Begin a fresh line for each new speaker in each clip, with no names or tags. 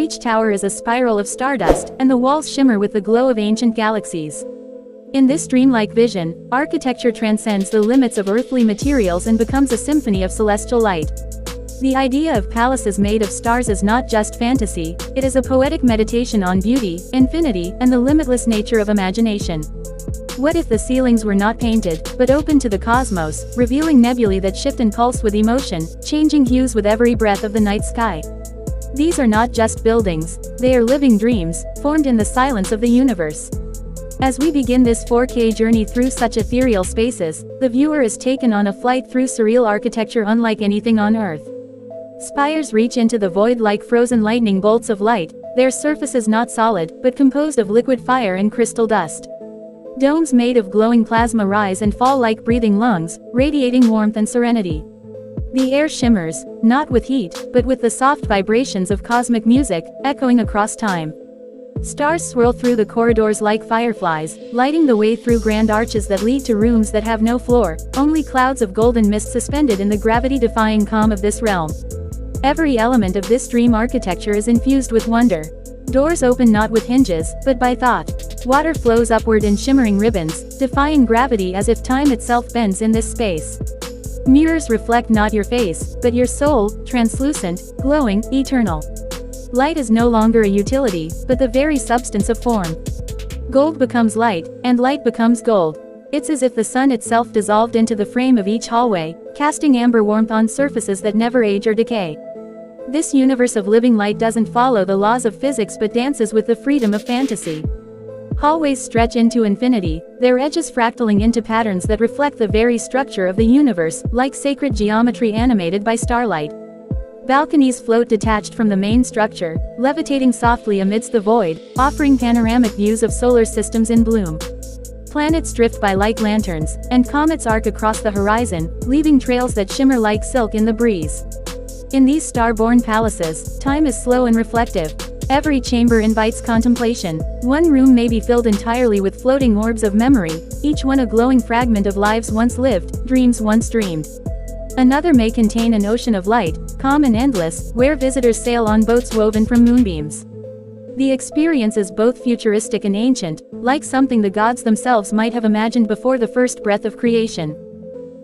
each tower is a spiral of stardust, and the walls shimmer with the glow of ancient galaxies. In this dreamlike vision, architecture transcends the limits of earthly materials and becomes a symphony of celestial light. The idea of palaces made of stars is not just fantasy, it is a poetic meditation on beauty, infinity, and the limitless nature of imagination. What if the ceilings were not painted, but open to the cosmos, revealing nebulae that shift and pulse with emotion, changing hues with every breath of the night sky? These are not just buildings, they are living dreams, formed in the silence of the universe. As we begin this 4K journey through such ethereal spaces, the viewer is taken on a flight through surreal architecture unlike anything on Earth. Spires reach into the void like frozen lightning bolts of light, their surfaces not solid, but composed of liquid fire and crystal dust. Domes made of glowing plasma rise and fall like breathing lungs, radiating warmth and serenity. The air shimmers, not with heat, but with the soft vibrations of cosmic music, echoing across time. Stars swirl through the corridors like fireflies, lighting the way through grand arches that lead to rooms that have no floor, only clouds of golden mist suspended in the gravity-defying calm of this realm. Every element of this dream architecture is infused with wonder. Doors open not with hinges, but by thought. Water flows upward in shimmering ribbons, defying gravity as if time itself bends in this space. Mirrors reflect not your face, but your soul, translucent, glowing, eternal. Light is no longer a utility, but the very substance of form. Gold becomes light, and light becomes gold. It's as if the sun itself dissolved into the frame of each hallway, casting amber warmth on surfaces that never age or decay. This universe of living light doesn't follow the laws of physics but dances with the freedom of fantasy. Hallways stretch into infinity, their edges fractaling into patterns that reflect the very structure of the universe, like sacred geometry animated by starlight. Balconies float detached from the main structure, levitating softly amidst the void, offering panoramic views of solar systems in bloom. Planets drift by like lanterns, and comets arc across the horizon, leaving trails that shimmer like silk in the breeze. In these star-born palaces, time is slow and reflective. Every chamber invites contemplation. One room may be filled entirely with floating orbs of memory, each one a glowing fragment of lives once lived, dreams once dreamed. Another may contain an ocean of light, calm and endless, where visitors sail on boats woven from moonbeams. The experience is both futuristic and ancient, like something the gods themselves might have imagined before the first breath of creation.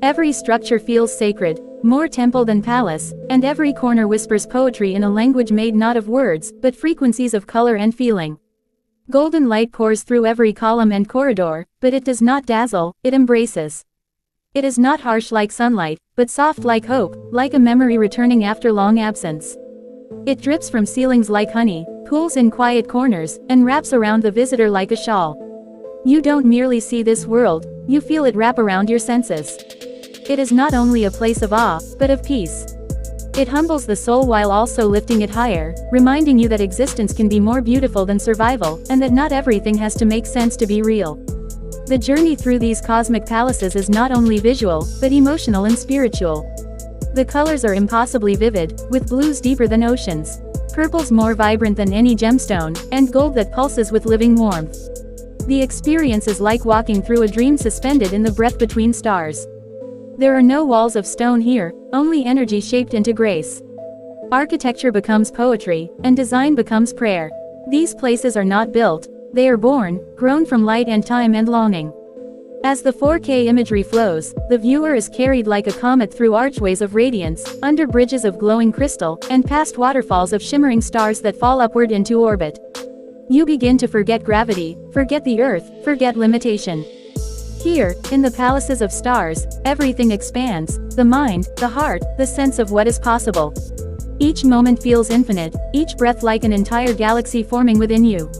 Every structure feels sacred, more temple than palace, and every corner whispers poetry in a language made not of words, but frequencies of color and feeling. Golden light pours through every column and corridor, but it does not dazzle, it embraces. It is not harsh like sunlight, but soft like hope, like a memory returning after long absence. It drips from ceilings like honey, pools in quiet corners, and wraps around the visitor like a shawl. You don't merely see this world, you feel it wrap around your senses. It is not only a place of awe, but of peace. It humbles the soul while also lifting it higher, reminding you that existence can be more beautiful than survival, and that not everything has to make sense to be real. The journey through these cosmic palaces is not only visual, but emotional and spiritual. The colors are impossibly vivid, with blues deeper than oceans, purples more vibrant than any gemstone, and gold that pulses with living warmth. The experience is like walking through a dream suspended in the breath between stars. There are no walls of stone here, only energy shaped into grace. Architecture becomes poetry, and design becomes prayer. These places are not built, they are born, grown from light and time and longing. As the 4K imagery flows, the viewer is carried like a comet through archways of radiance, under bridges of glowing crystal, and past waterfalls of shimmering stars that fall upward into orbit. You begin to forget gravity, forget the earth, forget limitation. Here, in the palaces of stars, everything expands, the mind, the heart, the sense of what is possible. Each moment feels infinite, each breath like an entire galaxy forming within you.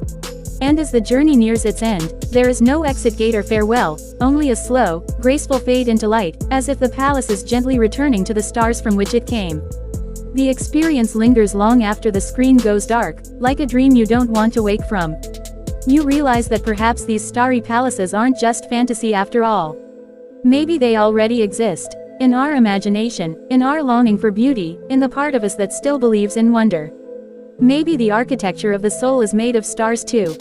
And as the journey nears its end, there is no exit gate or farewell, only a slow, graceful fade into light, as if the palace is gently returning to the stars from which it came. The experience lingers long after the screen goes dark, like a dream you don't want to wake from. You realize that perhaps these starry palaces aren't just fantasy after all. Maybe they already exist, in our imagination, in our longing for beauty, in the part of us that still believes in wonder. Maybe the architecture of the soul is made of stars too.